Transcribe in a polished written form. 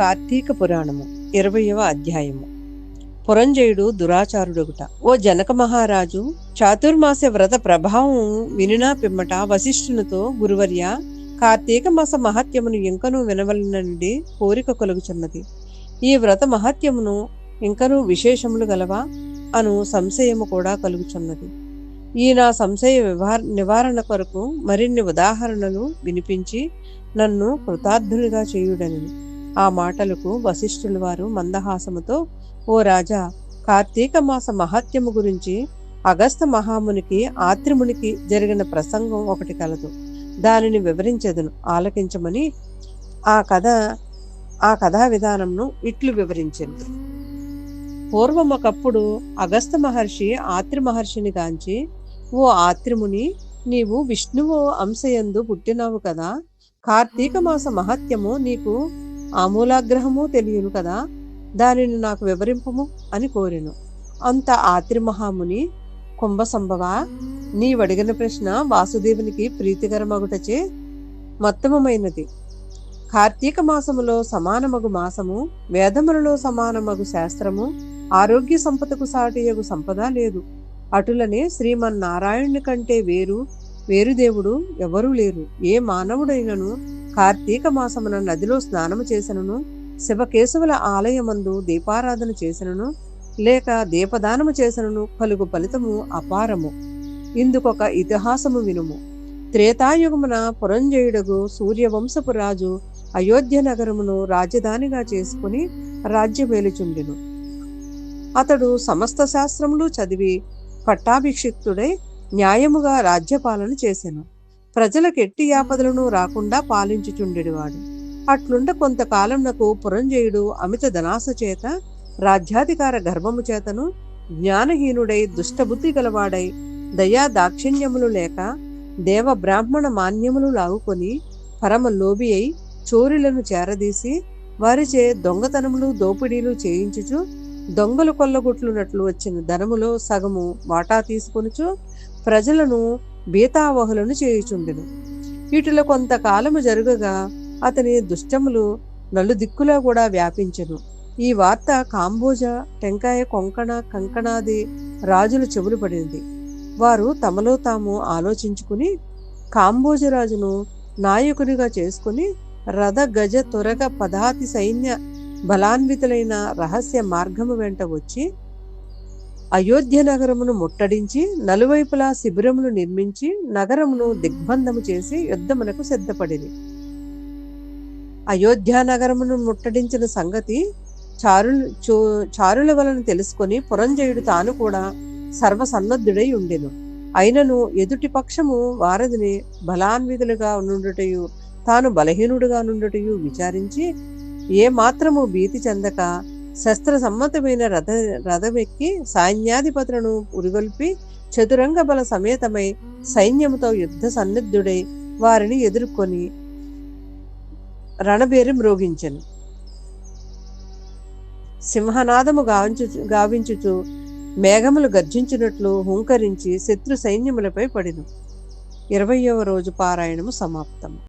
కార్తీక పురాణము 20వ అధ్యాయము. పురంజయుడు దురాచారుడొకట. ఓ జనక మహారాజు, చాతుర్మాస వ్రత ప్రభావం వినినా పిమ్మట వశిష్ఠునితో, గురువర్య, కార్తీక మాస మహత్యమును ఇంకనూ వినవలనడి కోరిక కలుగుచున్నది. ఈ వ్రత మహత్యమును ఇంకనూ విశేషములు గలవా అను సంశయము కూడా కలుగుచున్నది. ఈ నా సంశయ నివారణ కొరకు మరిన్ని ఉదాహరణలు వినిపించి నన్ను కృతార్థునిగా చేయుడని. ఆ మాటలకు వశిష్ఠుల వారు మందహాసముతో, ఓ రాజా, కార్తీక మాస మహత్యము గురించి అగస్త మహామునికి ఆత్రిమునికి జరిగిన ప్రసంగం ఒకటి కలదు. దానిని వివరించెదను, ఆలకించమని ఆ కథా విధానంను ఇట్లు వివరించింది. పూర్వం ఒకప్పుడు అగస్త మహర్షి ఆత్రి మహర్షిని గాంచి, ఓ ఆత్రిముని, నీవు విష్ణువు అంశయందు పుట్టినావు కదా, కార్తీక మాస మహత్యము నీకు ఆమూలాగ్రహము తెలియను కదా, దానిని నాకు వివరింపము అని కోరెను. అంత ఆత్రి మహాముని, కుంభసంభవ, నీవడిగిన ప్రశ్న వాసుదేవునికి ప్రీతికరమగుటచే మొత్తమైనది. కార్తీక మాసములో సమానమగు మాసము, వేదములలో సమానమగు శాస్త్రము, ఆరోగ్య సంపదకు సాటియగు సంపద లేదు. అటులనే శ్రీమన్నారాయణుని కంటే వేరు దేవుడు ఎవరూ లేరు. ఏ మానవుడైనను కార్తీక మాసమున నదిలో స్నానము చేసినను, శివకేశవుల ఆలయమందు దీపారాధన చేసినను, లేక దీపదానము చేసినను కలుగు ఫలితము అపారము. ఇందుకొక ఇతిహాసము వినుము. త్రేతాయుగమున పురంజయుడగు సూర్యవంశపు రాజు అయోధ్య నగరమును రాజధానిగా చేసుకుని రాజ్యమేలుచుండెను. అతడు సమస్త శాస్త్రములు చదివి పట్టాభిషిక్తుడై న్యాయముగా రాజ్యపాలన చేసెను. ప్రజలకు ఎట్టి ఆపదలను రాకుండా పాలించుచుండెడివాడు. అట్లుండ కొంతకాలంనకు పురంజయుడు అమిత ధనాస చేత, రాజ్యాధికార గర్భము చేతను, జ్ఞానహీనుడై దుష్టబుద్ధి గలవాడై, దయా దాక్షిణ్యములు లేక దేవ బ్రాహ్మణ మాన్యములు లాగుకొని పరమ లోబి అయి చోరులను చేరదీసి వారిచే దొంగతనములు దోపిడీలు చేయించుచు, దొంగలు కొల్లగొట్లునట్లు వచ్చిన ధనములో సగము వాటా తీసుకొనుచు ప్రజలను బీతావహులను చేయుచుండెను. వీటిలో కొంతకాలము జరుగగా అతని దుష్టములు నలుదిక్కులా కూడా వ్యాపించెను. ఈ వార్త కాంబోజ, టెంకాయ, కొంకణ, కంకణాది రాజుల చెవులు పడింది. వారు తమలో తాము ఆలోచించుకుని కాంబోజరాజును నాయకునిగా చేసుకుని రథ గజ త్వరగ పదాతి సైన్య బలాన్వితులైన రహస్య మార్గము వెంట వచ్చి అయోధ్య నగరమును ముట్టడించి నలువైపులా శిబిరములు నిర్మించి నగరమును దిగ్బంధము చేసి యుద్ధమునకు సిద్ధపడిరి. అయోధ్య నగరమును ముట్టడించిన సంగతి చారుల వలన తెలుసుకొని పురంజయుడు తాను కూడా సర్వసన్నద్ధుడై ఉండెను. అయినను ఎదుటి పక్షము వారధిని బలాన్వితులుగా నుండుటయు తాను బలహీనుడుగా నుండుటయు విచారించి ఏ మాత్రము భీతి చెందక శస్త్ర సమ్మతమైన రథమెక్కి సైన్యాధిపతులను ఉరిగొల్పి చతురంగ బల సమేతమై సైన్యముతో యుద్ధ సన్నిద్ధుడై వారిని ఎదుర్కొని రణబేరి మ్రోగించెను. సింహనాదము గావించుచు మేఘములు గర్జించినట్లు హుంకరించి శత్రు సైన్యములపై పడిను. 20వ రోజు పారాయణము సమాప్తం.